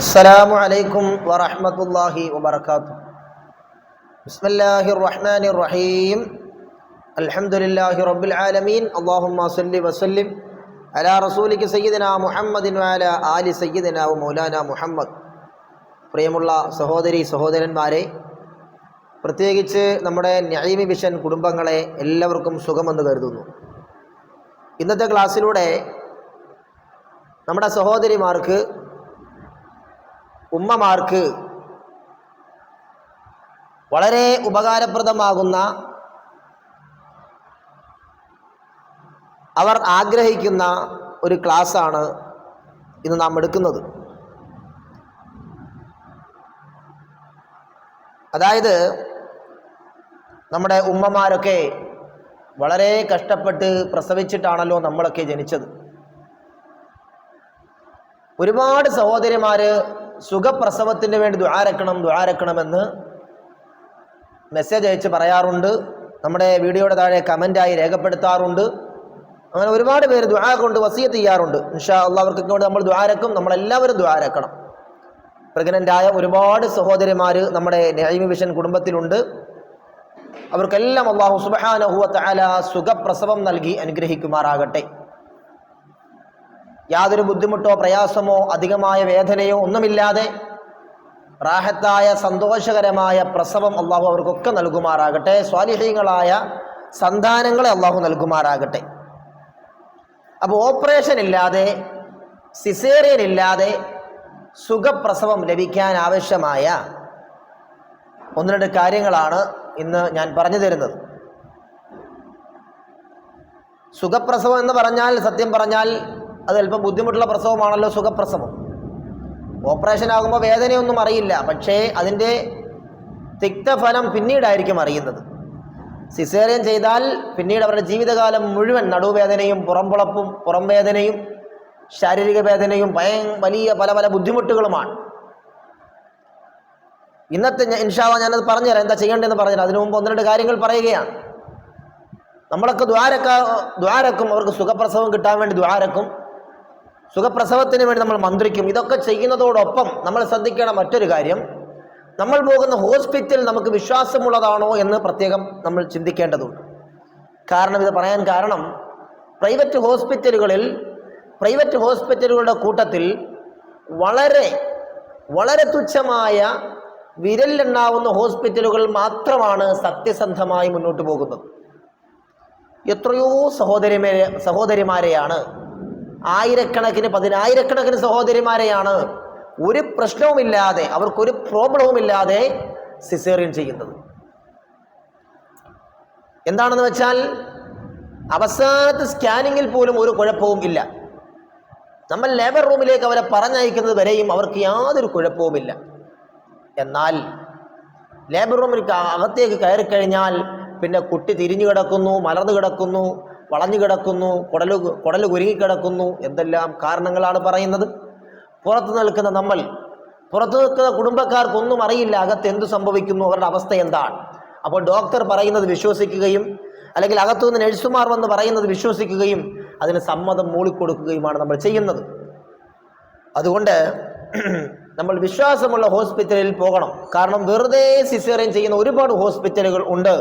السلام عليكم ورحمة الله وبركاته. بسم الله الرحمن الرحيم. الحمد لله رب العالمين. اللهم صل وسلم على رسولك سيدنا محمد وعلى آل سيدنا ومولانا മുഹമ്മദ്. പ്രിയമുള്ള സഹോദരി സഹോദരന്മാരെ, പ്രത്യേകിച്ച് നമ്മുടെ നഈമി വിഷൻ കുടുംബങ്ങളെ എല്ലാവർക്കും സുഖമെന്ന് കരുതുന്നു. ഇന്നത്തെ ക്ലാസ്സിലൂടെ നമ്മുടെ സഹോദരിമാർക്ക്, ഉമ്മമാർക്ക് വളരെ ഉപകാരപ്രദമാകുന്ന, അവർ ആഗ്രഹിക്കുന്ന ഒരു ക്ലാസ്സാണ് ഇന്ന് നാം എടുക്കുന്നത്. അതായത് നമ്മുടെ ഉമ്മമാരൊക്കെ വളരെ കഷ്ടപ്പെട്ട് പ്രസവിച്ചിട്ടാണല്ലോ നമ്മളൊക്കെ ജനിച്ചത്. ഒരുപാട് സഹോദരിമാർ സുഖപ്രസവത്തിന് വേണ്ടി ദുആരക്കണമെന്ന് മെസ്സേജ് അയച്ച് പറയാറുണ്ട്. നമ്മുടെ വീഡിയോയുടെ താഴെ കമൻ്റായി രേഖപ്പെടുത്താറുണ്ട്. അങ്ങനെ ഒരുപാട് പേര് ദുആ കൊണ്ട് വസിയത്ത് ചെയ്യാറുണ്ട്. ഇൻഷാ അല്ലാഹ് അവർക്കൊക്കെ വേണ്ടി നമ്മൾ ദുആരക്കും. നമ്മളെല്ലാവരും ദുആരക്കണം. പ്രഗ്നൻ്റായ ഒരുപാട് സഹോദരിമാർ നമ്മുടെ നഈമി വിഷൻ കുടുംബത്തിലുണ്ട്. അവർക്കെല്ലാം അല്ലാഹു സുബ്ഹാനഹു വ തആല സുഖപ്രസവം നൽകി അനുഗ്രഹിക്കുമാറാകട്ടെ. യാതൊരു ബുദ്ധിമുട്ടോ പ്രയാസമോ അധികമായ വേദനയോ ഒന്നുമില്ലാതെ റാഹത്തായ സന്തോഷകരമായ പ്രസവം അള്ളാഹു അവർക്കൊക്കെ നൽകുമാറാകട്ടെ. സ്വാലിഹീങ്ങളായ സന്താനങ്ങളെ അള്ളാഹു നൽകുമാറാകട്ടെ. അപ്പോൾ ഓപ്പറേഷൻ ഇല്ലാതെ, സിസേറിയൻ ഇല്ലാതെ സുഖപ്രസവം ലഭിക്കാൻ ആവശ്യമായ ഒന്ന് രണ്ട് കാര്യങ്ങളാണ് ഇന്ന് ഞാൻ പറഞ്ഞു തരുന്നത്. സുഖപ്രസവം എന്ന് പറഞ്ഞാൽ, സത്യം പറഞ്ഞാൽ അത് അല്പം ബുദ്ധിമുട്ടുള്ള പ്രസവമാണല്ലോ സുഖപ്രസവം. ഓപ്പറേഷൻ ആകുമ്പോൾ വേദനയൊന്നും അറിയില്ല, പക്ഷേ അതിൻ്റെ തിക്തഫലം പിന്നീടായിരിക്കും അറിയുന്നത്. സിസേറിയൻ ചെയ്താൽ പിന്നീട് അവരുടെ ജീവിതകാലം മുഴുവൻ നടുവേദനയും പുറംപുളപ്പും പുറം വേദനയും ശാരീരിക വേദനയും വലിയ പല പല ബുദ്ധിമുട്ടുകളുമാണ്. ഇന്നത്തെ ഇൻഷാ അല്ലാഹ് ഞാനത് പറഞ്ഞുതരാം, എന്താ ചെയ്യേണ്ടതെന്ന് പറഞ്ഞുതരാം. അതിനു മുമ്പ് ഒന്ന് രണ്ട് കാര്യങ്ങൾ പറയുകയാണ്. നമ്മളൊക്കെ ദ്വാരക്കും, അവർക്ക് സുഖപ്രസവം കിട്ടാൻ വേണ്ടി ദ്വാരക്കും, സുഖപ്രസവത്തിന് വേണ്ടി നമ്മൾ മന്ത്രിക്കും. ഇതൊക്കെ ചെയ്യുന്നതോടൊപ്പം നമ്മൾ ശ്രദ്ധിക്കേണ്ട മറ്റൊരു കാര്യം, നമ്മൾ പോകുന്ന ഹോസ്പിറ്റൽ നമുക്ക് വിശ്വാസമുള്ളതാണോ എന്ന് പ്രത്യേകം നമ്മൾ ചിന്തിക്കേണ്ടതുണ്ട്. കാരണം ഇത് പറയാൻ കാരണം, പ്രൈവറ്റ് ഹോസ്പിറ്റലുകളുടെ കൂട്ടത്തിൽ വളരെ വളരെ തുച്ഛമായ വിരലിലെണ്ണാവുന്ന ഹോസ്പിറ്റലുകൾ മാത്രമാണ് സത്യസന്ധമായി മുന്നോട്ട് പോകുന്നത്. എത്രയോ സഹോദരിമാരെയാണ്, ആയിരക്കണക്കിന് പതിനായിരക്കണക്കിന് സഹോദരിമാരെയാണ് ഒരു പ്രശ്നവുമില്ലാതെ, അവർക്കൊരു പ്രോബ്ലവുമില്ലാതെ സിസേറിയൻ ചെയ്യുന്നത്. എന്താണെന്ന് വെച്ചാൽ അവസാനത്തെ സ്കാനിങ്ങിൽ പോലും ഒരു കുഴപ്പവും ഇല്ല. നമ്മൾ ലേബർ റൂമിലേക്ക് അവരെ പറഞ്ഞയക്കുന്നത് വരെയും അവർക്ക് യാതൊരു കുഴപ്പവുമില്ല. എന്നാൽ ലേബർ റൂമിൽ അകത്തേക്ക് കയറിക്കഴിഞ്ഞാൽ പിന്നെ കുട്ടി തിരിഞ്ഞു കിടക്കുന്നു, മലർന്നു കിടക്കുന്നു, വളഞ്ഞു കിടക്കുന്നു, കുടല് കുരുങ്ങിക്കിടക്കുന്നു. എന്തെല്ലാം കാരണങ്ങളാണ് പറയുന്നത്. പുറത്തു നിൽക്കുന്ന കുടുംബക്കാർക്കൊന്നും അറിയില്ല അകത്ത് എന്തു സംഭവിക്കുന്നു, അവരുടെ അവസ്ഥ എന്താണ്. അപ്പോൾ ഡോക്ടർ പറയുന്നത് വിശ്വസിക്കുകയും, അല്ലെങ്കിൽ അകത്തുനിന്ന് നഴ്സുമാർ വന്ന് പറയുന്നത് വിശ്വസിക്കുകയും അതിന് സമ്മതം മൂളിക്കൊടുക്കുകയുമാണ് നമ്മൾ ചെയ്യുന്നത്. അതുകൊണ്ട് നമ്മൾ വിശ്വാസമുള്ള ഹോസ്പിറ്റലിൽ പോകണം. കാരണം വെറുതെ സിസേറിയൻ ചെയ്യുന്ന ഒരുപാട് ഹോസ്പിറ്റലുകൾ ഉണ്ട്,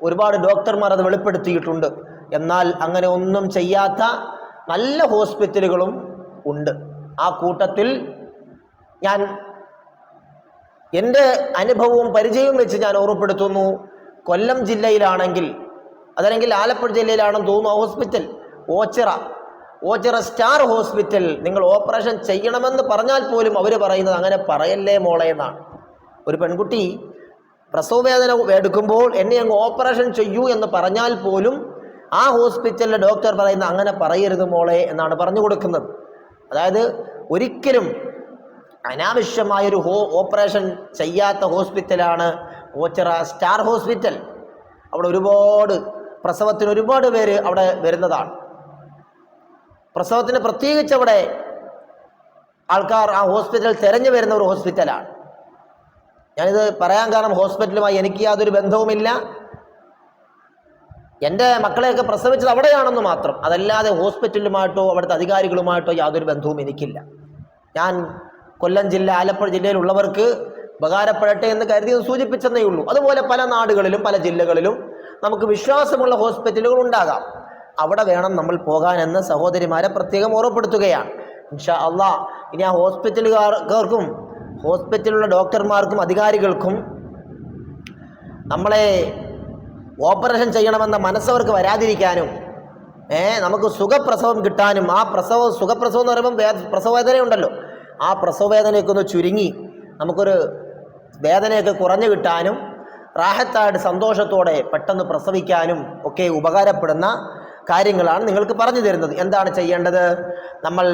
ഒരുപാട് ഡോക്ടർമാർ അത് വെളിപ്പെടുത്തിയിട്ടുണ്ട്. എന്നാൽ അങ്ങനെ ഒന്നും ചെയ്യാത്ത നല്ല ഹോസ്പിറ്റലുകളും ഉണ്ട്. ആ കൂട്ടത്തിൽ ഞാൻ എൻ്റെ അനുഭവവും പരിചയവും വെച്ച് ഞാൻ ഓർമ്മപ്പെടുത്തുന്നു. കൊല്ലം ജില്ലയിലാണെങ്കിൽ, അതല്ലെങ്കിൽ ആലപ്പുഴ ജില്ലയിലാണെന്ന് തോന്നുന്നു ഹോസ്പിറ്റൽ, ഓച്ചിറ സ്റ്റാർ ഹോസ്പിറ്റൽ. നിങ്ങൾ ഓപ്പറേഷൻ ചെയ്യണമെന്ന് പറഞ്ഞാൽ പോലും അവർ പറയുന്നത് അങ്ങനെ പറയല്ലേ മോളെ എന്നാണ്. ഒരു പെൺകുട്ടി പ്രസവവേദന എടുക്കുമ്പോൾ എന്നെ അങ്ങ് ഓപ്പറേഷൻ ചെയ്യൂ എന്ന് പറഞ്ഞാൽ പോലും ആ ഹോസ്പിറ്റലിലെ ഡോക്ടർ പറയുന്ന അങ്ങനെ പറയരുത് മോളെ എന്നാണ് പറഞ്ഞു കൊടുക്കുന്നത്. അതായത് ഒരിക്കലും അനാവശ്യമായൊരു ഓപ്പറേഷൻ ചെയ്യാത്ത ഹോസ്പിറ്റലാണ് ഓച്ചിറ സ്റ്റാർ ഹോസ്പിറ്റൽ. അവിടെ പ്രസവത്തിന് ഒരുപാട് പേര് അവിടെ വരുന്നതാണ്. പ്രസവത്തിന് പ്രത്യേകിച്ച് അവിടെ ആൾക്കാർ ആ ഹോസ്പിറ്റൽ തിരഞ്ഞു വരുന്ന ഒരു ഹോസ്പിറ്റലാണ്. ഞാനിത് പറയാൻ കാരണം, ഹോസ്പിറ്റലുമായി എനിക്ക് യാതൊരു ബന്ധവുമില്ല. എൻ്റെ മക്കളെയൊക്കെ പ്രസവിച്ചത് അവിടെയാണെന്ന് മാത്രം. അതല്ലാതെ ഹോസ്പിറ്റലുമായിട്ടോ അവിടുത്തെ അധികാരികളുമായിട്ടോ യാതൊരു ബന്ധവും എനിക്കില്ല. ഞാൻ കൊല്ലം ജില്ല, ആലപ്പുഴ ജില്ലയിലുള്ളവർക്ക് ഉപകാരപ്പെടട്ടെ എന്ന് കരുതി സൂചിപ്പിച്ചെന്നേ ഉള്ളൂ. അതുപോലെ പല നാടുകളിലും പല ജില്ലകളിലും നമുക്ക് വിശ്വാസമുള്ള ഹോസ്പിറ്റലുകൾ ഉണ്ടാകാം. അവിടെ വേണം നമ്മൾ പോകാനെന്ന് സഹോദരിമാരെ പ്രത്യേകം ഓർമ്മപ്പെടുത്തുകയാണ്. ഇൻഷാ അള്ളാ ഇനി ആ ഹോസ്പിറ്റലുകാർക്കും ഹോസ്പിറ്റലിലുള്ള ഡോക്ടർമാർക്കും അധികാരികൾക്കും നമ്മളെ ഓപ്പറേഷൻ ചെയ്യണമെന്ന മനസ്സവർക്ക് വരാതിരിക്കാനും നമുക്ക് സുഖപ്രസവം കിട്ടാനും, ആ സുഖപ്രസവം എന്ന് പറയുമ്പോൾ പ്രസവവേദനയുണ്ടല്ലോ, ആ പ്രസവവേദനയൊക്കെ ഒന്ന് ചുരുങ്ങി നമുക്കൊരു വേദനയൊക്കെ കുറഞ്ഞു കിട്ടാനും റാഹത്തായിട്ട് സന്തോഷത്തോടെ പെട്ടെന്ന് പ്രസവിക്കാനും ഒക്കെ ഉപകാരപ്പെടുന്ന കാര്യങ്ങളാണ് നിങ്ങൾക്ക് പറഞ്ഞു തരുന്നത്. എന്താണ് ചെയ്യേണ്ടത്? നമ്മൾ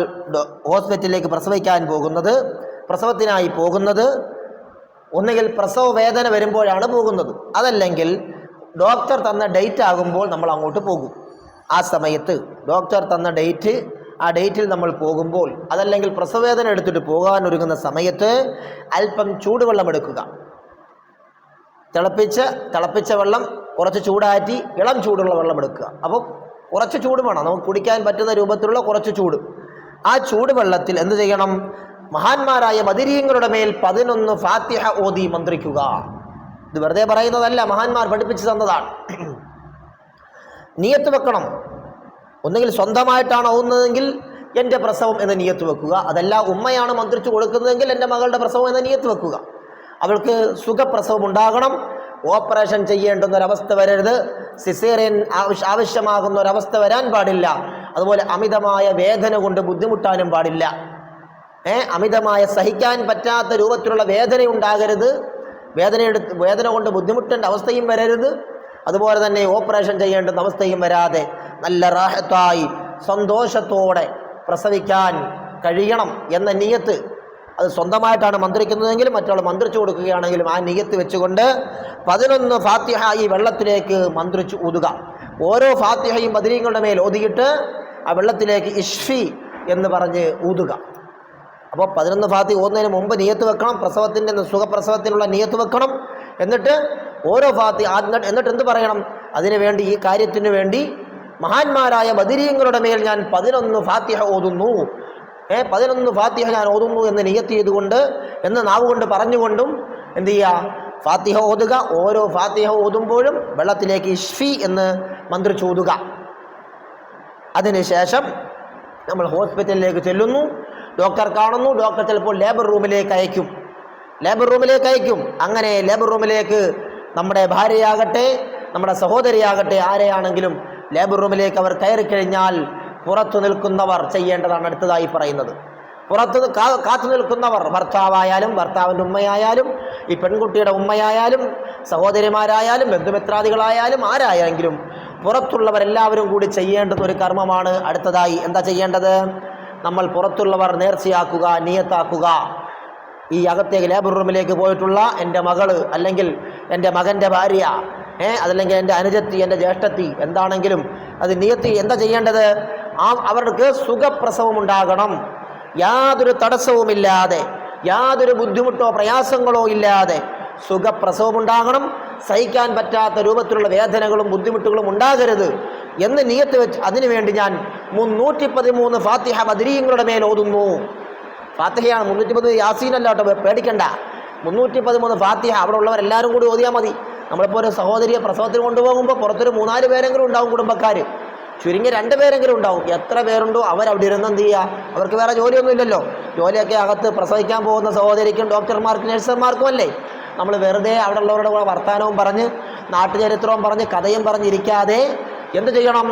ഹോസ്പിറ്റലിലേക്ക് പ്രസവത്തിനായി പോകുന്നത് ഒന്നുകിൽ പ്രസവ വേദന വരുമ്പോഴാണ് പോകുന്നത്, അതല്ലെങ്കിൽ ഡോക്ടർ തന്ന ഡേറ്റ് ആകുമ്പോൾ നമ്മൾ അങ്ങോട്ട് പോകും. ആ സമയത്ത് ഡോക്ടർ തന്ന ആ ഡേറ്റിൽ നമ്മൾ പോകുമ്പോൾ, അതല്ലെങ്കിൽ പ്രസവവേദന എടുത്തിട്ട് പോകാനൊരുങ്ങുന്ന സമയത്ത് അല്പം ചൂടുവെള്ളം എടുക്കുക. തിളപ്പിച്ച വെള്ളം കുറച്ച് ചൂടാറ്റി ഇളം ചൂടുള്ള വെള്ളം എടുക്കുക. അപ്പോൾ കുറച്ച് ചൂട് വേണം, നമുക്ക് കുടിക്കാൻ പറ്റുന്ന രൂപത്തിലുള്ള കുറച്ച് ചൂട്. ആ ചൂടുവെള്ളത്തിൽ എന്ത് ചെയ്യണം? മഹാന്മാരായ ബദരീങ്ങളുടെ മേൽ 11 ഫാത്തിഹ ഓതി മന്ത്രിക്കുക. ഇത് വെറുതെ പറയുന്നതല്ല, മഹാന്മാർ പഠിപ്പിച്ചു തന്നതാണ്. നിയത്ത് വെക്കണം. ഒന്നുകിൽ സ്വന്തമായിട്ടാണ് ഓതുന്നതെങ്കിൽ എൻ്റെ പ്രസവം എന്ന നിയത്ത് വെക്കുക, അതല്ല ഉമ്മയാണ് മന്ത്രിച്ചു കൊടുക്കുന്നതെങ്കിൽ എൻ്റെ മകളുടെ പ്രസവം എന്ന നിയത്ത് വെക്കുക. അവൾക്ക് സുഖപ്രസവം ഉണ്ടാകണം, ഓപ്പറേഷൻ ചെയ്യേണ്ടുന്നൊരവസ്ഥ വരരുത്, സിസേറിയൻ ആവശ്യമാകുന്ന ഒരവസ്ഥ വരാൻ പാടില്ല. അതുപോലെ അമിതമായ വേദന കൊണ്ട് ബുദ്ധിമുട്ടാനും പാടില്ല. അമിതമായ സഹിക്കാൻ പറ്റാത്ത രൂപത്തിലുള്ള വേദന ഉണ്ടാകരുത്, വേദന കൊണ്ട് ബുദ്ധിമുട്ടേണ്ട അവസ്ഥയും വരരുത്. അതുപോലെ തന്നെ ഓപ്പറേഷൻ ചെയ്യേണ്ടുന്ന അവസ്ഥയും വരാതെ നല്ല റാഹത്തായി സന്തോഷത്തോടെ പ്രസവിക്കാൻ കഴിയണം എന്ന നിയത്ത്, അത് സ്വന്തമായിട്ടാണ് മന്ത്രിക്കുന്നതെങ്കിലും മറ്റുള്ള മന്ത്രിച്ചു കൊടുക്കുകയാണെങ്കിലും ആ നിയത്ത് വെച്ചുകൊണ്ട് 11 ഫാത്തിഹ ഈ വെള്ളത്തിലേക്ക് മന്ത്രിച്ചു ഊതുക. ഓരോ ഫാത്തിഹയും ബദരീങ്ങളുടെ മേൽ ഓതിയിട്ട് ആ വെള്ളത്തിലേക്ക് ഇഷ്ഫി എന്ന് പറഞ്ഞ് ഊതുക. അപ്പോൾ 11 ഫാത്തിഹ ഓതുന്നതിന് മുമ്പ് നിയത്ത് വെക്കണം, സുഖപ്രസവത്തിനുള്ള നിയത്ത് വെക്കണം. എന്നിട്ട് ഓരോ ഫാത്തിഹ എന്നിട്ട് എന്ത് പറയണം? അതിനുവേണ്ടി, ഈ കാര്യത്തിനു വേണ്ടി മഹാന്മാരായ ബദരീങ്ങളുടെ മേൽ ഞാൻ 11 ഫാത്തിഹ ഓതുന്നു, 11 ഫാത്തിഹ ഞാൻ ഓതുന്നു എന്ന് നിയത്ത് ചെയ്തുകൊണ്ട്, എന്ന് നാവുകൊണ്ട് പറഞ്ഞുകൊണ്ടും എന്ത് ചെയ്യുക? ഫാത്തിഹ ഓതുക. ഓരോ ഫാത്തിഹ ഓതുമ്പോഴും വെള്ളത്തിലേക്ക് ഇഷ്ഫി എന്ന് മന്ത്രിച്ചോതുക. അതിനുശേഷം നമ്മൾ ഹോസ്പിറ്റലിലേക്ക് ചെല്ലുന്നു, ഡോക്ടർ കാണുന്നു. ഡോക്ടർ ചിലപ്പോൾ ലേബർ റൂമിലേക്ക് അയക്കും. അങ്ങനെ ലേബർ റൂമിലേക്ക് നമ്മുടെ ഭാര്യയാകട്ടെ, നമ്മുടെ സഹോദരിയാകട്ടെ, ആരെയാണെങ്കിലും ലേബർ റൂമിലേക്ക് അവർ കയറിക്കഴിഞ്ഞാൽ പുറത്തു നിൽക്കുന്നവർ ചെയ്യേണ്ടതാണ് അടുത്തതായി പറയുന്നത്. പുറത്ത് കാത്തു നിൽക്കുന്നവർ, ഭർത്താവായാലും ഭർത്താവിൻ്റെ ഉമ്മയായാലും ഈ പെൺകുട്ടിയുടെ ഉമ്മയായാലും സഹോദരിമാരായാലും ബന്ധുമിത്രാദികളായാലും ആരായെങ്കിലും പുറത്തുള്ളവരെല്ലാവരും കൂടി ചെയ്യേണ്ടുന്ന ഒരു കർമ്മമാണ് അടുത്തതായി. എന്താ ചെയ്യേണ്ടത്? നമ്മൾ പുറത്തുള്ളവർ നേർച്ചയാക്കുക, നിയത്താക്കുക. ഈ അകത്തേക്ക് ലേബർ റൂമിലേക്ക് പോയിട്ടുള്ള എൻ്റെ മകള്, അല്ലെങ്കിൽ എൻ്റെ മകൻ്റെ ഭാര്യ, അതല്ലെങ്കിൽ എൻ്റെ അനുജത്തി, എൻ്റെ ജ്യേഷ്ഠത്തി, എന്താണെങ്കിലും അത് നിയത്തി. എന്താ ചെയ്യേണ്ടത്? അവർക്ക് സുഖപ്രസവം ഉണ്ടാകണം, യാതൊരു തടസ്സവുമില്ലാതെ, യാതൊരു ബുദ്ധിമുട്ടോ പ്രയാസങ്ങളോ ഇല്ലാതെ സുഖപ്രസവം ഉണ്ടാകണം. സഹിക്കാൻ പറ്റാത്ത രൂപത്തിലുള്ള വേദനകളും ബുദ്ധിമുട്ടുകളും ഉണ്ടാകരുത് എന്ന് നിയത്ത് വെച്ച് അതിനുവേണ്ടി ഞാൻ 313 ഫാത്തിഹ ബദരീങ്ങളുടെ മേൽ ഓതുന്നു. ഫാത്തിഹയാണ്, 313 യാസീനല്ല കേട്ടോ, പേടിക്കണ്ട. 313 ഫാത്തിഹ അവിടെ ഉള്ളവരെല്ലാവരും കൂടി ഓതിയാൽ മതി. നമ്മളിപ്പോൾ ഒരു സഹോദരിയെ പ്രസവത്തിന് കൊണ്ടുപോകുമ്പോൾ പുറത്തൊരു 3-4 പേരെങ്കിലും ഉണ്ടാവും, കുടുംബക്കാർ ചുരുങ്ങി 2 പേരെങ്കിലും ഉണ്ടാവും. എത്ര പേരുണ്ടോ അവരവിടെ ഇരുന്ന് എന്ത് ചെയ്യുക? അവർക്ക് വേറെ ജോലിയൊന്നും ഇല്ലല്ലോ. ജോലിയൊക്കെ അകത്ത് പ്രസവിക്കാൻ പോകുന്ന സഹോദരിക്കും ഡോക്ടർമാർക്കും നഴ്സുമാർക്കും അല്ലേ. നമ്മൾ വെറുതെ അവിടെ ഉള്ളവരുടെ കൂടെ വർത്തമാനവും പറഞ്ഞ് നാട്ടുചരിത്രവും പറഞ്ഞ് കഥയും പറഞ്ഞിരിക്കാതെ എന്ത് ചെയ്യണം?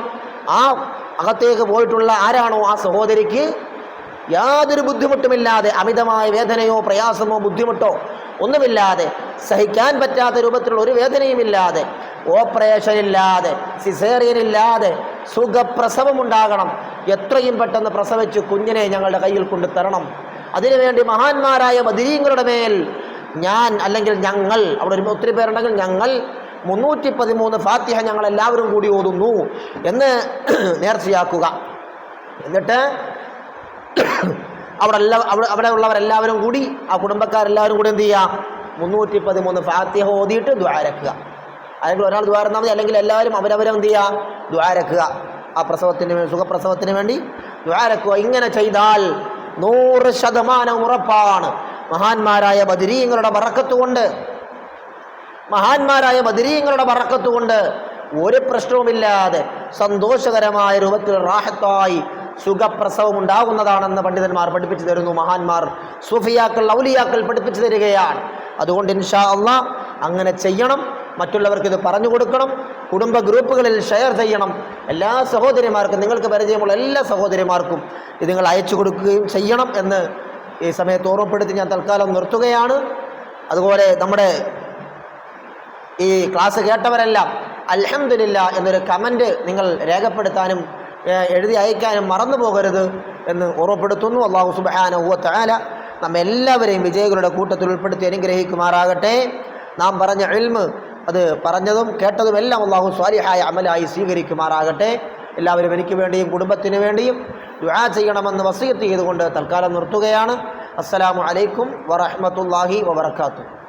ആ അകത്തേക്ക് പോയിട്ടുള്ള ആരാണോ ആ സഹോദരിക്ക് യാതൊരു ബുദ്ധിമുട്ടുമില്ലാതെ, അമിതമായ വേദനയോ പ്രയാസമോ ബുദ്ധിമുട്ടോ ഒന്നുമില്ലാതെ, സഹിക്കാൻ പറ്റാത്ത രൂപത്തിലുള്ള ഒരു വേദനയുമില്ലാതെ, ഓപ്പറേഷൻ ഇല്ലാതെ, സിസേറിയൻ ഇല്ലാതെ സുഖപ്രസവം ഉണ്ടാകണം. എത്രയും പെട്ടെന്ന് പ്രസവിച്ച് കുഞ്ഞിനെ ഞങ്ങളുടെ കയ്യിൽ കൊണ്ട് തരണം. അതിനുവേണ്ടി മഹാന്മാരായ ബദരീങ്ങളുടെ മേൽ ഞാൻ, അല്ലെങ്കിൽ ഞങ്ങൾ, അവിടെ ഒത്തിരി പേരുണ്ടെങ്കിൽ ഞങ്ങൾ 313 ഫാത്തിഹ ഞങ്ങളെല്ലാവരും കൂടി ഓതുന്നു എന്ന് നേർച്ചയാക്കുക. എന്നിട്ട് അവിടെ ഉള്ളവരെല്ലാവരും കൂടി, ആ കുടുംബക്കാരെല്ലാവരും കൂടി എന്ത് ചെയ്യുക? 313 ഫാത്തിഹ ഓതിയിട്ട് ദ്വാരക്കുക. അല്ലെങ്കിൽ ഒരാൾ ദ്വാരന്നാൽ മതി, അല്ലെങ്കിൽ എല്ലാവരും അവരവരും എന്ത് ചെയ്യുക? ദ്വാരക്കുക. ആ സുഖപ്രസവത്തിന് വേണ്ടി ദ്വാരക്കുക. ഇങ്ങനെ ചെയ്താൽ 100% ഉറപ്പാണ്. മഹാന്മാരായ ബദരീങ്ങളുടെ ബറക്കത്ത് കൊണ്ട് ഒരു പ്രശ്നവുമില്ലാതെ സന്തോഷകരമായ രൂപത്തിൽ റാഹത്തായി സുഖപ്രസവം ഉണ്ടാകുന്നതാണെന്ന് പണ്ഡിതന്മാർ പഠിപ്പിച്ചു തരുന്നു. മഹാന്മാർ, സൂഫിയാക്കൾ, ഔലിയാക്കൾ പഠിപ്പിച്ചു തരികയാണ്. അതുകൊണ്ട് ഇൻഷാ അല്ലാഹ് അങ്ങനെ ചെയ്യണം. മറ്റുള്ളവർക്ക് ഇത് പറഞ്ഞു കൊടുക്കണം. കുടുംബ ഗ്രൂപ്പുകളിൽ ഷെയർ ചെയ്യണം. എല്ലാ സഹോദരിമാർക്കും, നിങ്ങൾക്ക് പരിചയമുള്ള എല്ലാ സഹോദരിമാർക്കും ഇത് നിങ്ങൾ അയച്ചു കൊടുക്കുകയും ചെയ്യണം എന്ന് ഈ സമയത്ത് ഓർമ്മപ്പെടുത്തി ഞാൻ തൽക്കാലം നിർത്തുകയാണ്. അതുപോലെ നമ്മുടെ ഈ ക്ലാസ് കേട്ടവരെല്ലാം അൽഹംദുലില്ലാ എന്നൊരു കമൻറ്റ് നിങ്ങൾ രേഖപ്പെടുത്താനും എഴുതി അയക്കാനും മറന്നു പോകരുത് എന്ന് ഓർമ്മപ്പെടുത്തുന്നു. അല്ലാഹു സുബ്ഹാനഹു വ തആല നമ്മെല്ലാവരെയും വിജയികളുടെ കൂട്ടത്തിൽ ഉൾപ്പെടുത്തി അനുഗ്രഹിക്കുമാറാകട്ടെ. നാം പറഞ്ഞ ഇൽമ്, അത് പറഞ്ഞതും കേട്ടതും എല്ലാം അല്ലാഹു സ്വാലിഹായ അമലായി സ്വീകരിക്കുമാറാകട്ടെ. എല്ലാവരും എനിക്ക് വേണ്ടിയും കുടുംബത്തിന് വേണ്ടിയും ദുആ ചെയ്യണമെന്ന് വസിയത്ത് ചെയ്തുകൊണ്ട് തൽക്കാലം നിർത്തുകയാണ്. അസ്സലാമു അലൈക്കും വറഹ്മത്തുള്ളാഹി വബറകാതുഹു.